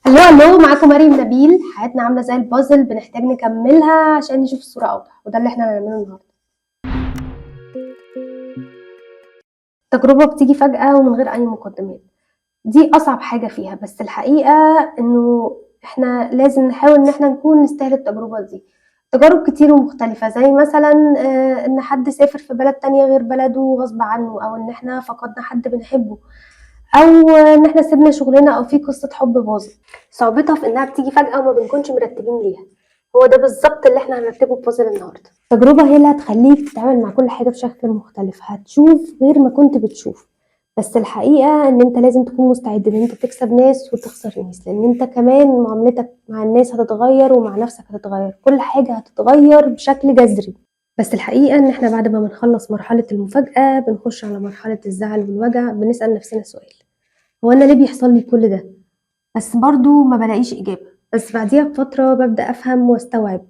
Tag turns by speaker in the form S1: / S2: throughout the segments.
S1: الو معاكم مريم نبيل. حياتنا عامله زي البازل، بنحتاج نكملها عشان نشوف الصوره اوضح، وده اللي احنا هنعمله النهارده. تجربه بتيجي فجاه ومن غير اي مقدمات، دي اصعب حاجه فيها. بس الحقيقه انه احنا لازم نحاول ان احنا نكون نستاهل التجربه دي. تجارب كتير ومختلفه، زي مثلا ان حد سافر في بلد تانية غير بلده غصب عنه، او ان احنا فقدنا حد بنحبه، او ان احنا سيبنا شغلنا، او في قصه حب باظت. صعوبتها في انها بتيجي فجاه وما بنكونش مرتبين ليها. هو ده بالظبط اللي احنا هنرتبه في بازل النهارده. التجربه هي اللي هتخليك تتعامل مع كل حاجه بشكل مختلف، هتشوف غير ما كنت بتشوف. بس الحقيقه ان انت لازم تكون مستعد ان انت تكسب ناس وتخسر ناس، لان انت كمان معاملتك مع الناس هتتغير ومع نفسك هتتغير، كل حاجه هتتغير بشكل جذري. بس الحقيقه ان احنا بعد ما بنخلص مرحله المفاجاه بنخش على مرحله الزعل والوجع، بنسال نفسنا سؤال: هو انا ليه بيحصل لي كل ده؟ بس برضو ما بلاقيش اجابه. بس بعديها بفتره ببدا افهم واستوعب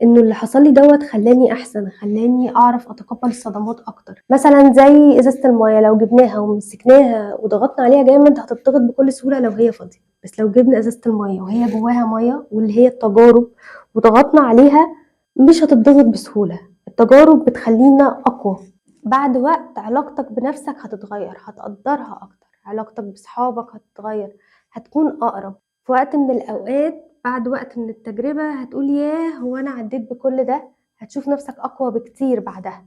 S1: انه اللي حصل لي دوت خلاني احسن، خلاني اعرف اتقبل الصدمات اكتر. مثلا زي ازازه المايه، لو جبناها ومسكناها وضغطنا عليها جامد هتتضغط بكل سهوله لو هي فاضيه. بس لو جبنا ازازه المايه وهي جواها مايه، واللي هي التجارب، وضغطنا عليها، مش هتتضغط بسهوله. التجارب بتخلينا اقوى. بعد وقت علاقتك بنفسك هتتغير، هتقدرها اكتر، علاقتك بصحابك هتتغير، هتكون اقرب. في وقت من الاوقات، بعد وقت من التجربة، هتقول ياه هو انا عديت بكل ده. هتشوف نفسك اقوى بكتير بعدها.